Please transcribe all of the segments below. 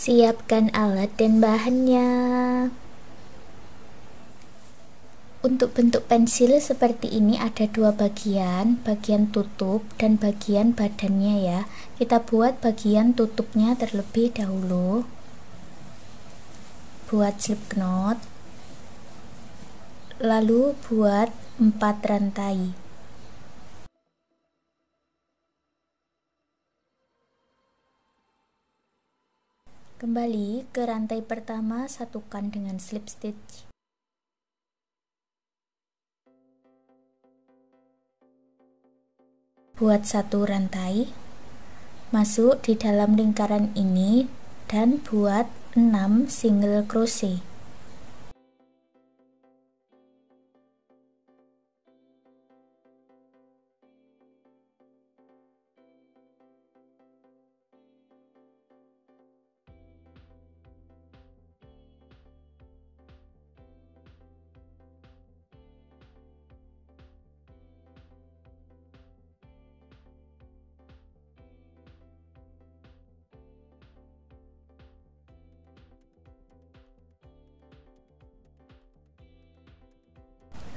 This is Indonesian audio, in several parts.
Siapkan alat dan bahannya. Untuk bentuk pensil seperti ini ada dua bagian tutup dan bagian badannya ya. Kita buat bagian tutupnya terlebih dahulu. Buat slip knot, lalu buat 4 rantai. Kembali ke rantai pertama, satukan dengan slip stitch. Buat 1 rantai, masuk di dalam lingkaran ini dan buat 6 single crochet.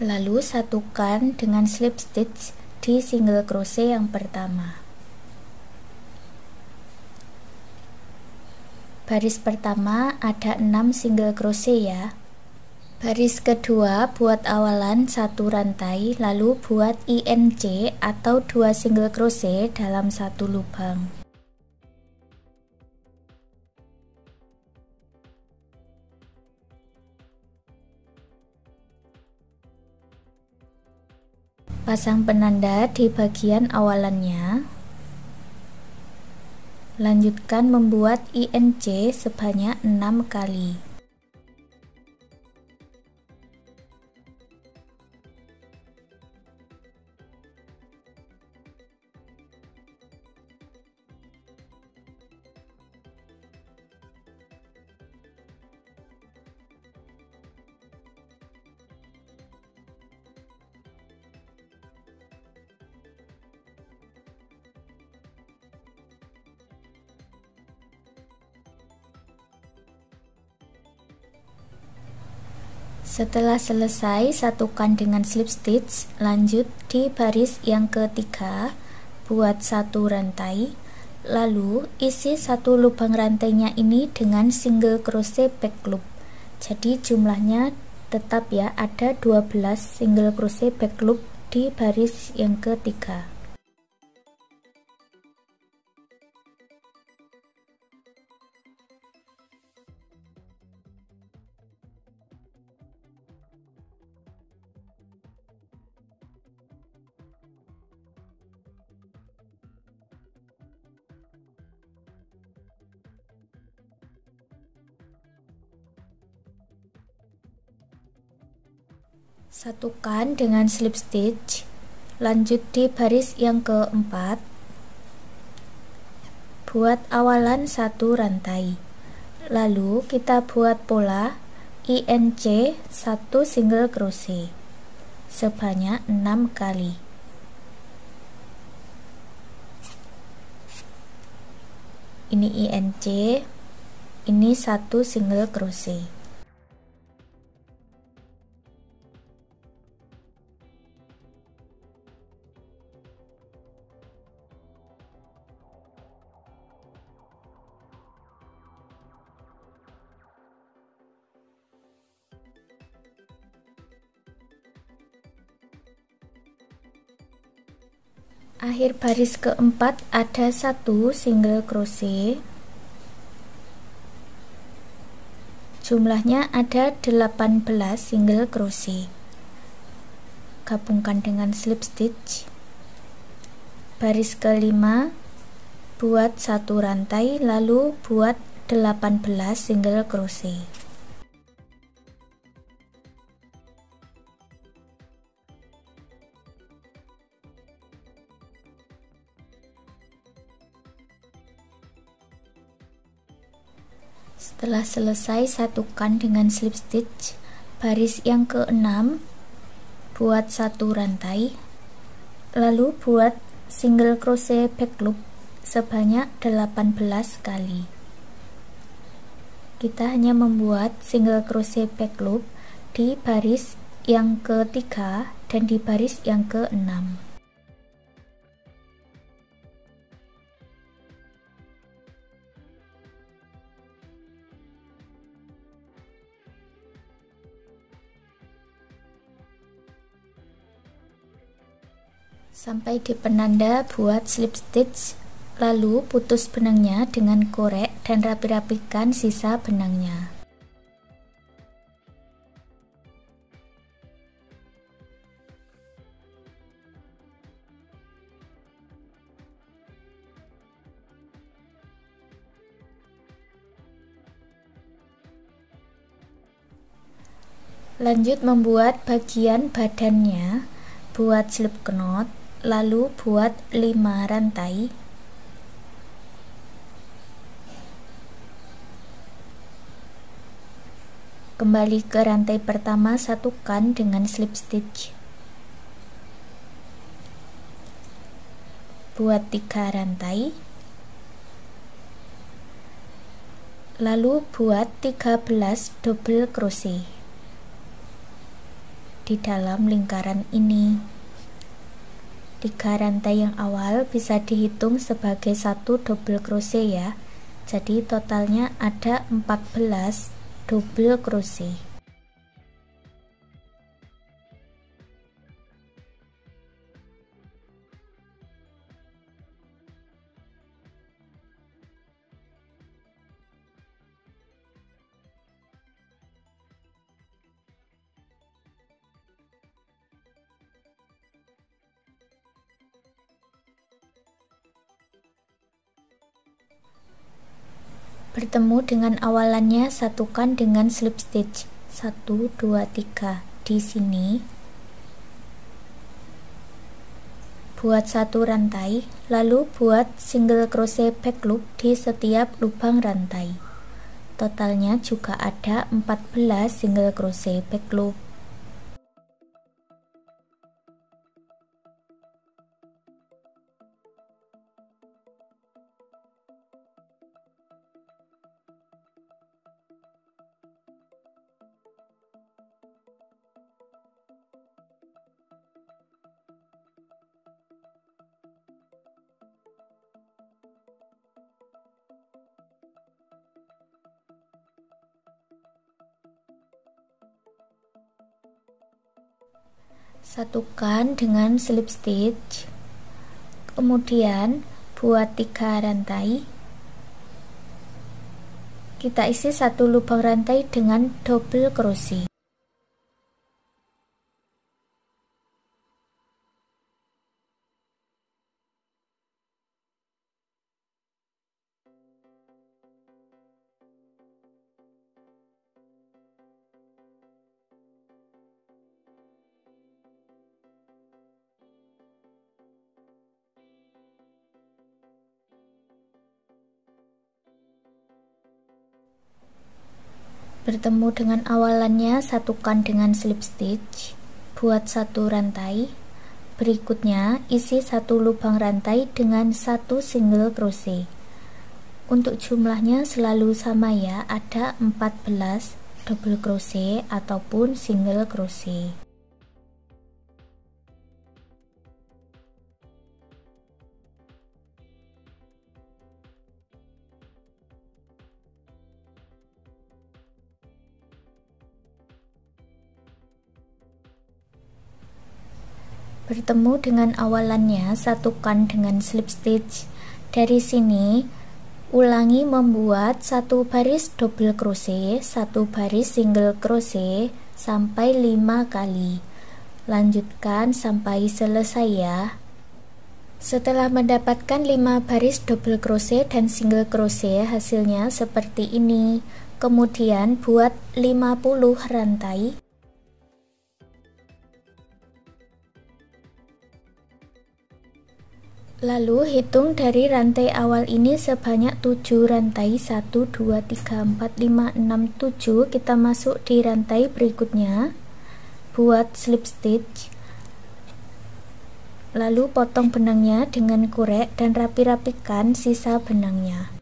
Lalu satukan dengan slip stitch di single crochet yang pertama. Baris pertama ada 6 single crochet ya. Baris kedua buat awalan 1 rantai, lalu buat INC atau 2 single crochet dalam 1 lubang. Pasang penanda di bagian awalannya. Lanjutkan membuat INC sebanyak 6 kali. Setelah selesai, satukan dengan slip stitch. Lanjut di baris yang ketiga, buat 1 rantai, lalu isi 1 lubang rantainya ini dengan single crochet back loop. Jadi jumlahnya tetap ya, ada 12 single crochet back loop di baris yang ketiga. Satukan dengan slip stitch. Lanjut di baris yang keempat, buat awalan 1 rantai, lalu kita buat pola INC 1 single crochet sebanyak 6 kali. Ini INC, ini 1 single crochet. Akhir baris keempat ada 1 single crochet. Jumlahnya ada 18 single crochet. Gabungkan dengan slip stitch. Baris kelima buat 1 rantai, lalu buat 18 single crochet. Setelah selesai, satukan dengan slip stitch. Baris yang ke-6 buat 1 rantai, lalu buat single crochet back loop sebanyak 18 kali. kita hanya membuat single crochet back loop di baris yang ketiga dan di baris yang keenam. Sampai di penanda buat slip stitch, lalu putus benangnya dengan korek dan rapi-rapikan sisa benangnya. Lanjut membuat bagian badannya, buat slip knot, lalu buat 5 rantai. Kembali ke rantai pertama, satukan dengan slip stitch. Buat 3 rantai. Lalu buat 13 double crochet di dalam lingkaran ini. 3 rantai yang awal bisa dihitung sebagai 1 double crochet ya. Jadi totalnya ada 14 double crochet. Bertemu dengan awalannya, satukan dengan slip stitch 1 2 3 di sini. Buat 1 rantai, lalu buat single crochet back loop di setiap lubang rantai. Totalnya juga ada 14 single crochet back loop. Satukan dengan slip stitch, kemudian buat 3 rantai. Kita isi 1 lubang rantai dengan double crochet. Bertemu dengan awalannya, satukan dengan slip stitch, buat 1 rantai. Berikutnya isi 1 lubang rantai dengan 1 single crochet. Untuk jumlahnya selalu sama ya, ada 14 double crochet ataupun single crochet. Bertemu dengan awalannya, satukan dengan slip stitch. Dari sini ulangi membuat 1 baris double crochet, 1 baris single crochet sampai 5 kali. Lanjutkan sampai selesai ya. Setelah mendapatkan 5 baris double crochet dan single crochet, hasilnya seperti ini. Kemudian buat 50 rantai. Lalu hitung dari rantai awal ini sebanyak 7 rantai. 1 2 3 4 5 6 7. Kita masuk di rantai berikutnya. Buat slip stitch. Lalu potong benangnya dengan korek dan rapi-rapikan sisa benangnya.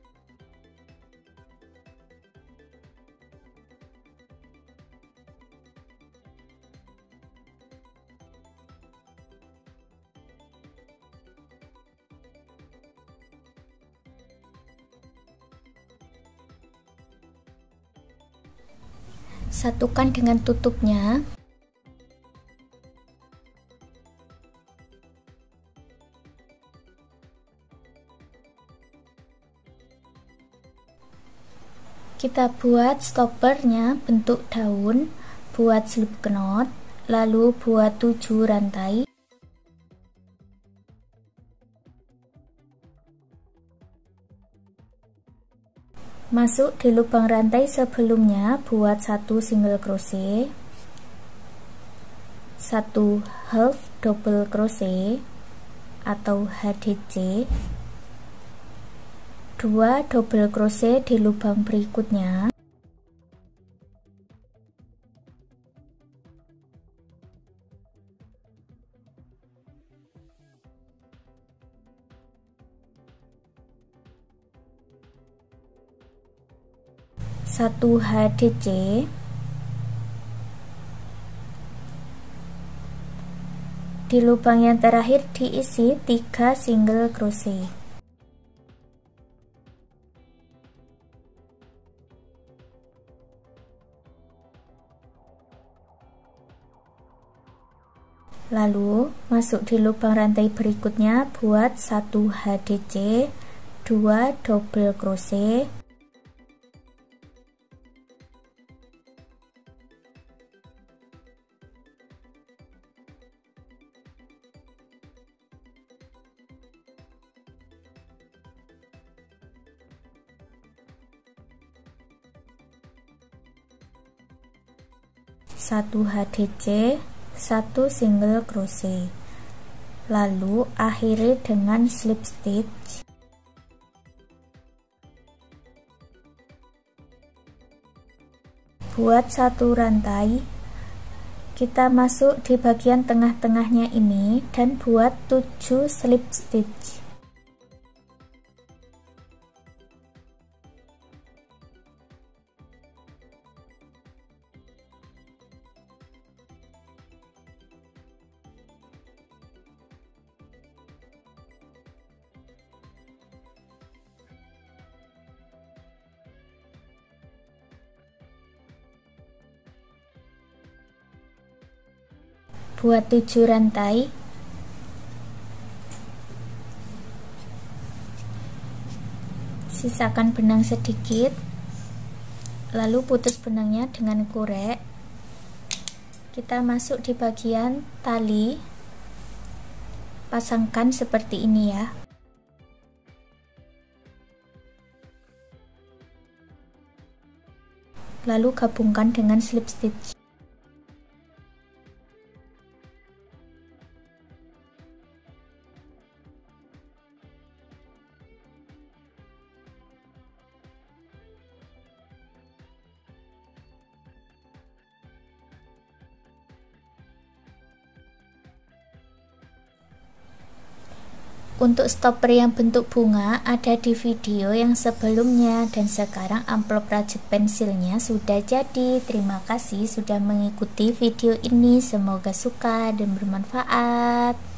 Satukan dengan tutupnya. Kita buat stoppernya bentuk daun, buat slip knot, lalu buat 7 rantai. Masuk di lubang rantai sebelumnya, buat 1 single crochet, 1 half double crochet atau HDC, 2 double crochet di lubang berikutnya, satu HDC, di lubang yang terakhir diisi 3 single crochet. Lalu masuk di lubang rantai berikutnya, buat 1 HDC, 2 double crochet, satu HDC, 1 single crochet, lalu akhiri dengan slip stitch. Buat 1 rantai, kita masuk di bagian tengah-tengahnya ini dan buat 7 slip stitch. Buat 7 rantai, sisakan benang sedikit, lalu putus benangnya dengan korek. Kita masuk di bagian tali, pasangkan seperti ini ya. Lalu gabungkan dengan slip stitch. Untuk stopper yang bentuk bunga ada di video yang sebelumnya, dan sekarang amplop rajut pensilnya sudah jadi. Terima kasih sudah mengikuti video ini, semoga suka dan bermanfaat.